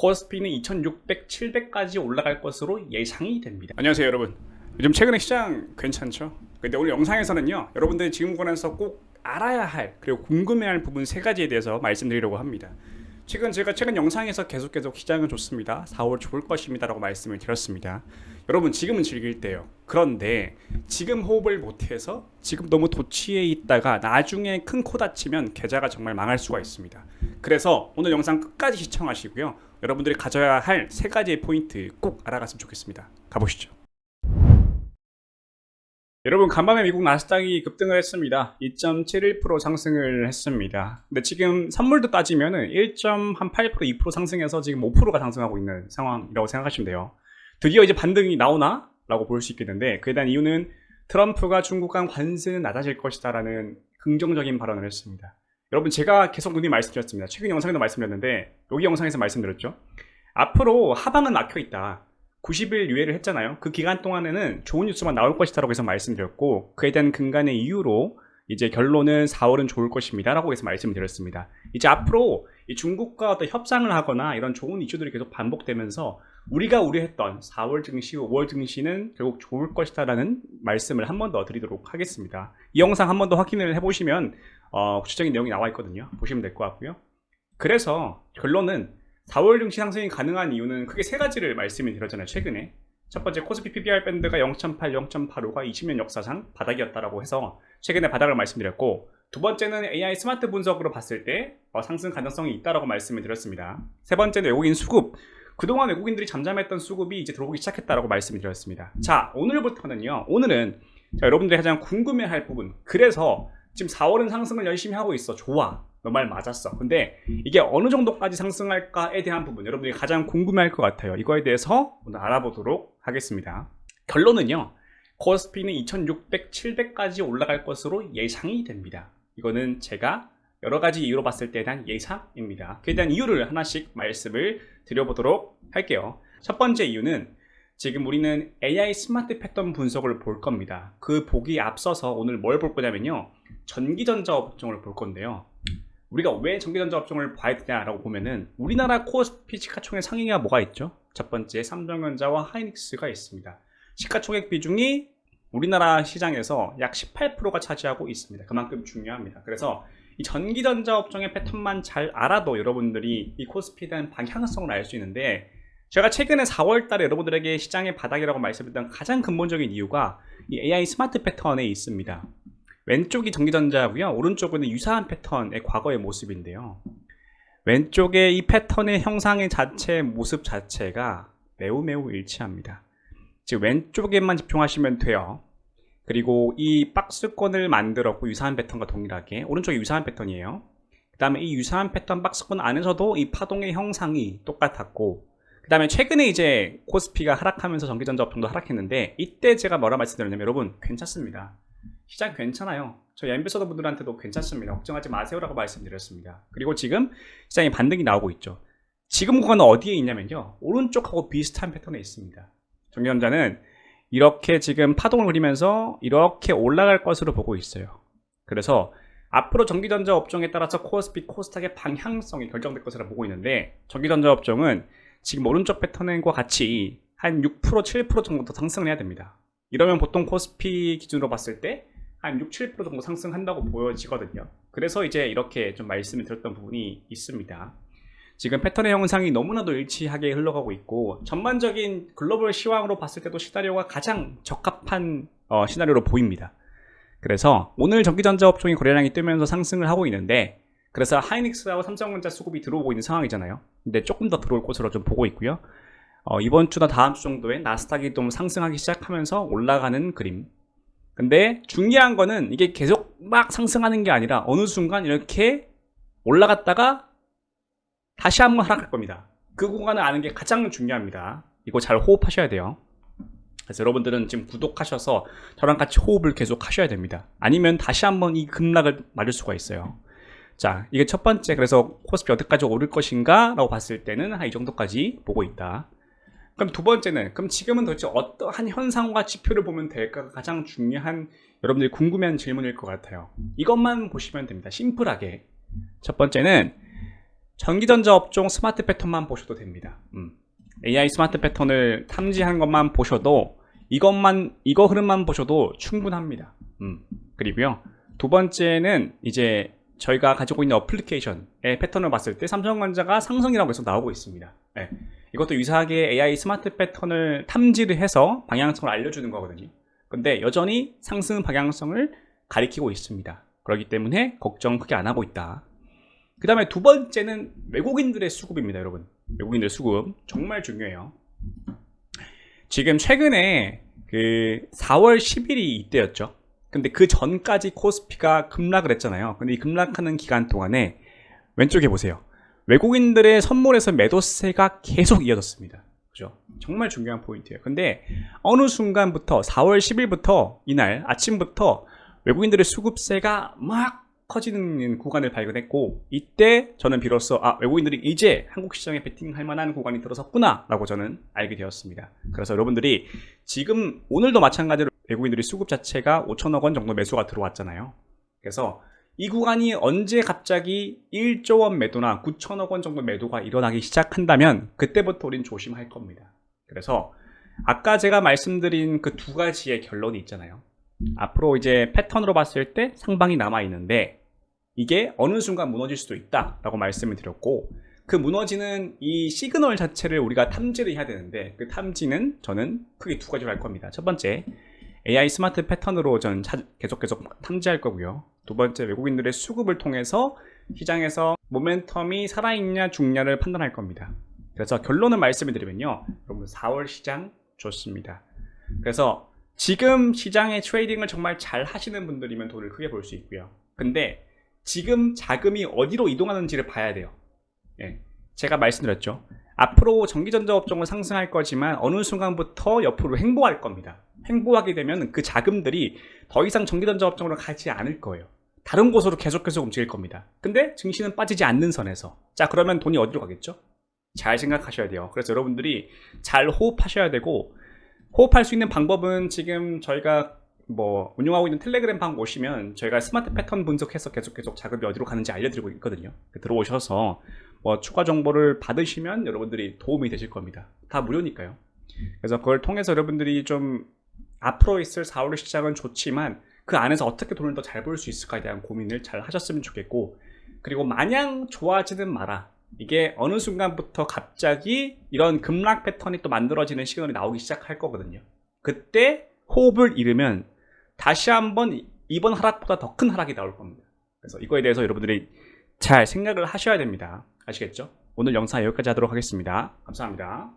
코스피는 2600, 700까지 올라갈 것으로 예상이 됩니다. 안녕하세요 여러분. 요즘 최근에 시장 괜찮죠? 근데 오늘 영상에서는요, 여러분들이 지금 권에서 꼭 알아야 할 그리고 궁금해할 부분 세 가지에 대해서 말씀드리려고 합니다. 제가 최근 영상에서 계속 시장은 좋습니다, 4월 좋을 것입니다 라고 말씀을 드렸습니다. 여러분, 지금은 즐길 때요. 그런데 지금 호흡을 못해서 지금 너무 도취해 있다가 나중에 큰 코 다치면 계좌가 정말 망할 수가 있습니다. 그래서 오늘 영상 끝까지 시청하시고요, 여러분들이 가져야 할 세 가지의 포인트 꼭 알아갔으면 좋겠습니다. 가보시죠. 여러분, 간밤에 미국 나스닥이 급등을 했습니다. 2.71% 상승을 했습니다. 근데 지금 선물도 따지면은 1.8%, 2% 상승해서 지금 5%가 상승하고 있는 상황이라고 생각하시면 돼요. 드디어 이제 반등이 나오나? 라고 볼 수 있겠는데, 그에 대한 이유는 트럼프가 중국 간 관세는 낮아질 것이다 라는 긍정적인 발언을 했습니다. 여러분, 제가 계속 누님 말씀드렸습니다. 최근 영상에도 말씀드렸는데, 여기 영상에서 말씀드렸죠. 앞으로 하방은 막혀있다. 90일 유예를 했잖아요. 그 기간 동안에는 좋은 뉴스만 나올 것이다 라고 해서 말씀드렸고, 그에 대한 근간의 이유로 이제 결론은 4월은 좋을 것입니다 라고 해서 말씀을 드렸습니다. 이제 앞으로 이 중국과 어떤 협상을 하거나 이런 좋은 이슈들이 계속 반복되면서 우리가 우려했던 4월 증시, 5월 증시는 결국 좋을 것이다 라는 말씀을 한 번 더 드리도록 하겠습니다. 이 영상 한 번 더 확인을 해보시면 구체적인 내용이 나와 있거든요. 보시면 될 것 같고요. 그래서 결론은 4월 증시 상승이 가능한 이유는 크게 세 가지를 말씀을 드렸잖아요. 최근에 첫 번째, 코스피 PBR 밴드가 0.8, 0.85가 20년 역사상 바닥이었다라고 해서 최근에 바닥을 말씀드렸고, 두 번째는 AI 스마트 분석으로 봤을 때 상승 가능성이 있다라고 말씀을 드렸습니다. 세 번째는 외국인 수급, 그동안 외국인들이 잠잠했던 수급이 이제 들어오기 시작했다라고 말씀을 드렸습니다. 자, 오늘부터는요, 오늘은 여러분들이 가장 궁금해할 부분, 그래서 지금 4월은 상승을 열심히 하고 있어, 좋아, 너 말 맞았어. 근데 이게 어느 정도까지 상승할까에 대한 부분, 여러분들이 가장 궁금해할 것 같아요. 이거에 대해서 오늘 알아보도록 하겠습니다. 결론은요, 코스피는 2600, 700까지 올라갈 것으로 예상이 됩니다. 이거는 제가 여러 가지 이유로 봤을 때에 대한 예상입니다. 그에 대한 이유를 하나씩 말씀을 드려보도록 할게요. 첫 번째 이유는 지금 우리는 AI 스마트 패턴 분석을 볼 겁니다. 그 보기에 앞서서 오늘 뭘 볼 거냐면요, 전기전자 업종을 볼 건데요. 우리가 왜 전기전자 업종을 봐야 되냐라고 보면은 우리나라 코스피 시가총액 상위가 뭐가 있죠? 첫 번째, 삼성전자와 하이닉스가 있습니다. 시가총액 비중이 우리나라 시장에서 약 18%가 차지하고 있습니다. 그만큼 중요합니다. 그래서 이 전기전자 업종의 패턴만 잘 알아도 여러분들이 이 코스피에 대한 방향성을 알 수 있는데, 제가 최근에 4월 달에 여러분들에게 시장의 바닥이라고 말씀드렸던 가장 근본적인 이유가 이 AI 스마트 패턴에 있습니다. 왼쪽이 전기전자고요, 오른쪽은 유사한 패턴의 과거의 모습인데요, 왼쪽의 이 패턴의 형상의 모습 자체가 매우 일치합니다. 즉 왼쪽에만 집중하시면 돼요. 그리고 이 박스권을 만들었고, 유사한 패턴과 동일하게 오른쪽이 유사한 패턴이에요. 그 다음에 이 유사한 패턴 박스권 안에서도 이 파동의 형상이 똑같았고, 그 다음에 최근에 이제 코스피가 하락하면서 전기전자 업종도 하락했는데, 이때 제가 뭐라 말씀드렸냐면, 여러분 괜찮습니다, 시장 괜찮아요, 저희 엠베서더 분들한테도 괜찮습니다, 걱정하지 마세요라고 말씀드렸습니다. 그리고 지금 시장에 반등이 나오고 있죠. 지금 구간은 어디에 있냐면요, 오른쪽하고 비슷한 패턴에 있습니다. 전기전자는 이렇게 지금 파동을 그리면서 이렇게 올라갈 것으로 보고 있어요. 그래서 앞으로 전기전자 업종에 따라서 코스피, 코스닥의 방향성이 결정될 것이라 보고 있는데, 전기전자 업종은 지금 오른쪽 패턴과 같이 한 6%, 7% 정도 더 상승을 해야 됩니다. 이러면 보통 코스피 기준으로 봤을 때 한 6, 7% 정도 상승한다고 보여지거든요. 그래서 이제 이렇게 좀 말씀을 드렸던 부분이 있습니다. 지금 패턴의 형상이 너무나도 일치하게 흘러가고 있고, 전반적인 글로벌 시황으로 봤을 때도 시나리오가 가장 적합한 시나리오로 보입니다. 그래서 오늘 전기전자 업종이 거래량이 뜨면서 상승을 하고 있는데, 그래서 하이닉스하고 삼성전자 수급이 들어오고 있는 상황이잖아요. 근데 조금 더 들어올 것으로 좀 보고 있고요. 이번 주나 다음 주 정도에 나스닥이 좀 상승하기 시작하면서 올라가는 그림. 근데 중요한 거는 이게 계속 막 상승하는 게 아니라 어느 순간 이렇게 올라갔다가 다시 한번 하락할 겁니다. 그 구간을 아는 게 가장 중요합니다. 이거 잘 호흡하셔야 돼요. 그래서 여러분들은 지금 구독하셔서 저랑 같이 호흡을 계속 하셔야 됩니다. 아니면 다시 한번 이 급락을 맞을 수가 있어요. 자, 이게 첫 번째, 그래서 코스피 어디까지 오를 것인가 라고 봤을 때는 한 이 정도까지 보고 있다. 그럼 두 번째는, 그럼 지금은 도대체 어떠한 현상과 지표를 보면 될까가 가장 중요한, 여러분들이 궁금해하는 질문일 것 같아요. 이것만 보시면 됩니다. 심플하게. 첫 번째는 전기전자 업종 스마트 패턴만 보셔도 됩니다. AI 스마트 패턴을 탐지한 것만 보셔도 이거 흐름만 보셔도 충분합니다. 그리고요. 두 번째는 이제 저희가 가지고 있는 어플리케이션의 패턴을 봤을 때 삼성전자가 상승이라고 해서 나오고 있습니다. 네. 이것도 유사하게 AI 스마트 패턴을 탐지를 해서 방향성을 알려주는 거거든요. 근데 여전히 상승 방향성을 가리키고 있습니다. 그렇기 때문에 걱정 크게 안 하고 있다. 그 다음에 두 번째는 외국인들의 수급입니다, 여러분. 외국인들 수급 정말 중요해요. 지금 최근에 그 4월 10일이 이때였죠. 근데 그 전까지 코스피가 급락을 했잖아요. 근데 이 급락하는 기간 동안에 왼쪽에 보세요. 외국인들의 선물에서 매도세가 계속 이어졌습니다. 그죠? 정말 중요한 포인트예요. 근데 어느 순간부터 4월 10일부터 이날 아침부터 외국인들의 수급세가 막 커지는 구간을 발견했고, 이때 저는 비로소 외국인들이 이제 한국 시장에 베팅할 만한 구간이 들어섰구나 라고 저는 알게 되었습니다. 그래서 여러분들이 지금 오늘도 마찬가지로 외국인들이 수급 자체가 5천억 원 정도 매수가 들어왔잖아요. 그래서 이 구간이 언제 갑자기 1조 원 매도나 9천억 원 정도 매도가 일어나기 시작한다면 그때부터 우린 조심할 겁니다. 그래서 아까 제가 말씀드린 그 두 가지의 결론이 있잖아요. 앞으로 이제 패턴으로 봤을 때 상방이 남아있는데 이게 어느 순간 무너질 수도 있다 라고 말씀을 드렸고, 그 무너지는 이 시그널 자체를 우리가 탐지를 해야 되는데 그 탐지는 저는 크게 두 가지로 할 겁니다. 첫 번째, AI 스마트 패턴으로 저는 계속 탐지할 거고요. 두 번째, 외국인들의 수급을 통해서 시장에서 모멘텀이 살아있냐 죽냐를 판단할 겁니다. 그래서 결론을 말씀을 드리면요, 여러분 4월 시장 좋습니다. 그래서 지금 시장의 트레이딩을 정말 잘 하시는 분들이면 돈을 크게 벌 수 있고요. 근데 지금 자금이 어디로 이동하는지를 봐야 돼요. 예, 제가 말씀드렸죠. 앞으로 전기전자 업종은 상승할 거지만 어느 순간부터 옆으로 횡보할 겁니다. 횡보하게 되면 그 자금들이 더 이상 전기전자 업종으로 가지 않을 거예요. 다른 곳으로 계속 움직일 겁니다. 근데 증시는 빠지지 않는 선에서, 자 그러면 돈이 어디로 가겠죠? 잘 생각하셔야 돼요. 그래서 여러분들이 잘 호흡하셔야 되고, 호흡할 수 있는 방법은 지금 저희가 운영하고 있는 텔레그램 방 오시면 저희가 스마트 패턴 분석해서 계속 자금이 어디로 가는지 알려드리고 있거든요. 들어오셔서 추가 정보를 받으시면 여러분들이 도움이 되실 겁니다. 다 무료니까요. 그래서 그걸 통해서 여러분들이 좀 앞으로 있을 4월 시장은 좋지만 그 안에서 어떻게 돈을 더 잘 벌 수 있을까에 대한 고민을 잘 하셨으면 좋겠고, 그리고 마냥 좋아하지는 마라. 이게 어느 순간부터 갑자기 이런 급락 패턴이 또 만들어지는 시그널이 나오기 시작할 거거든요. 그때 호흡을 잃으면 다시 한번 이번 하락보다 더 큰 하락이 나올 겁니다. 그래서 이거에 대해서 여러분들이 잘 생각을 하셔야 됩니다. 아시겠죠? 오늘 영상 여기까지 하도록 하겠습니다. 감사합니다.